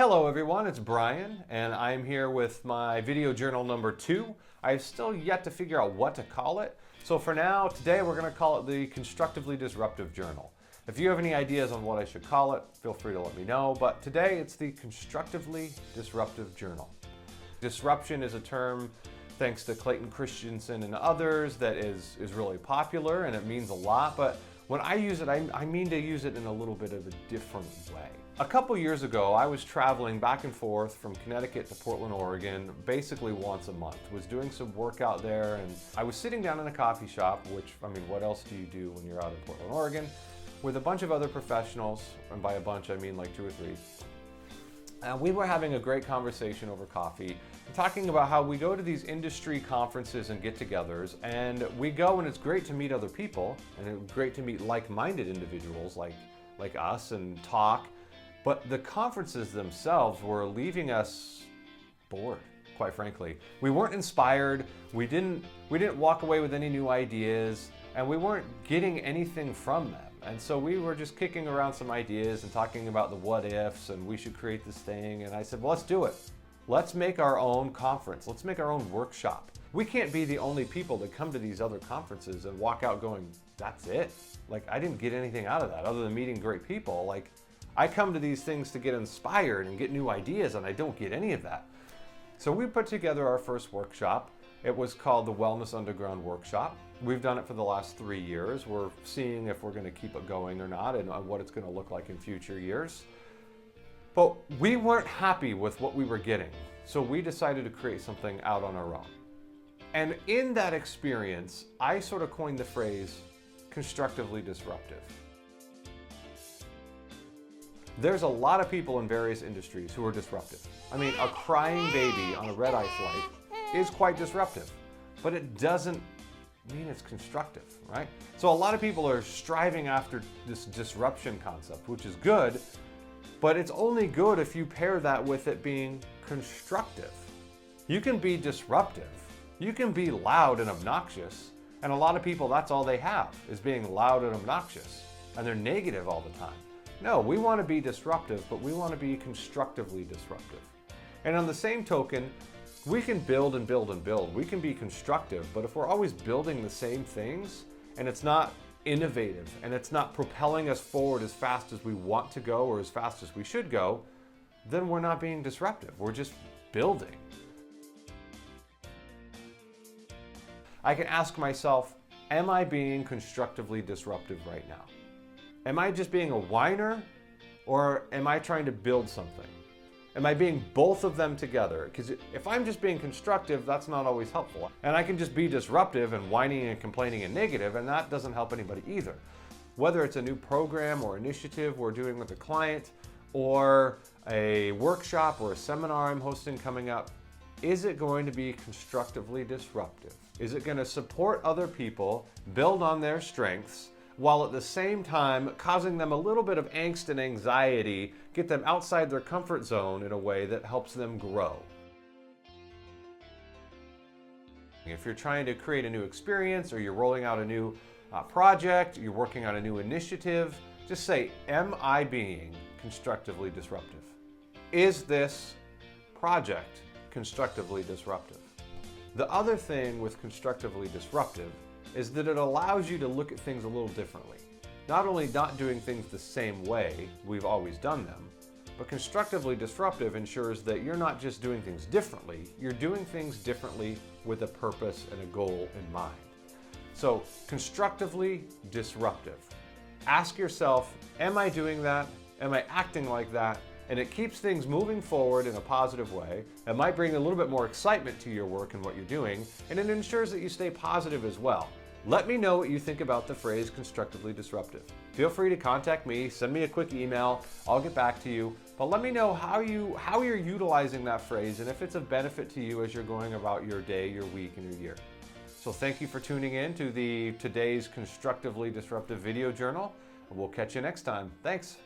Hello everyone, it's Brian, and I'm here with my video journal number 2. I've still yet to figure out what to call it. So for now, today we're going to call it the Constructively Disruptive Journal. If you have any ideas on what I should call it, feel free to let me know, but today it's the Constructively Disruptive Journal. Disruption is a term, thanks to Clayton Christensen and others, that is really popular and it means a lot, but when I use it, I mean to use it in a little bit of a different way. A couple years ago, I was traveling back and forth from Connecticut to Portland, Oregon, basically once a month. Was doing some work out there, and I was sitting down in a coffee shop, which, I mean, what else do you do when you're out in Portland, Oregon, with a bunch of other professionals, and by a bunch, I mean like 2 or 3. And we were having a great conversation over coffee, talking about how we go to these industry conferences and get-togethers, and we go and it's great to meet other people, and it's great to meet like-minded individuals like us and talk. But the conferences themselves were leaving us bored, quite frankly. We weren't inspired, we didn't walk away with any new ideas, and we weren't getting anything from them. And so we were just kicking around some ideas and talking about the what ifs, and we should create this thing. And I said, well, let's do it. Let's make our own conference. Let's make our own workshop. We can't be the only people that come to these other conferences and walk out going, that's it. Like, I didn't get anything out of that other than meeting great people. Like, I come to these things to get inspired and get new ideas, and I don't get any of that. So we put together our first workshop. It was called the Wellness Underground Workshop. We've done it for the last 3 years. We're seeing if we're going to keep it going or not, and what it's going to look like in future years. But we weren't happy with what we were getting, so we decided to create something out on our own. And in that experience, I sort of coined the phrase constructively disruptive. There's a lot of people in various industries who are disruptive. I mean, a crying baby on a red-eye flight is quite disruptive, but it doesn't mean it's constructive, right? So a lot of people are striving after this disruption concept, which is good, but it's only good if you pair that with it being constructive. You can be disruptive, you can be loud and obnoxious, and a lot of people, that's all they have, is being loud and obnoxious, and they're negative all the time. No, we want to be disruptive, but we want to be constructively disruptive. And on the same token, we can build and build and build. We can be constructive, but if we're always building the same things and it's not innovative and it's not propelling us forward as fast as we want to go or as fast as we should go, then we're not being disruptive. We're just building. I can ask myself, am I being constructively disruptive right now? Am I just being a whiner, or am I trying to build something? Am I being both of them together? Because if I'm just being constructive, that's not always helpful. And I can just be disruptive and whining and complaining and negative, and that doesn't help anybody either. Whether it's a new program or initiative we're doing with a client, or a workshop or a seminar I'm hosting coming up, is it going to be constructively disruptive? Is it going to support other people, build on their strengths, while at the same time causing them a little bit of angst and anxiety, get them outside their comfort zone in a way that helps them grow? If you're trying to create a new experience, or you're rolling out a new project, you're working on a new initiative, just say, am I being constructively disruptive? Is this project constructively disruptive? The other thing with constructively disruptive is that it allows you to look at things a little differently. Not only not doing things the same way we've always done them, but constructively disruptive ensures that you're not just doing things differently, you're doing things differently with a purpose and a goal in mind. So, constructively disruptive. Ask yourself, am I doing that? Am I acting like that? And it keeps things moving forward in a positive way. It might bring a little bit more excitement to your work and what you're doing, and it ensures that you stay positive as well. Let me know what you think about the phrase constructively disruptive. Feel free to contact me, send me a quick email, I'll get back to you, but let me know how you're utilizing that phrase and if it's of benefit to you as you're going about your day, your week, and your year. So thank you for tuning in to today's Constructively Disruptive video journal, and we'll catch you next time. Thanks.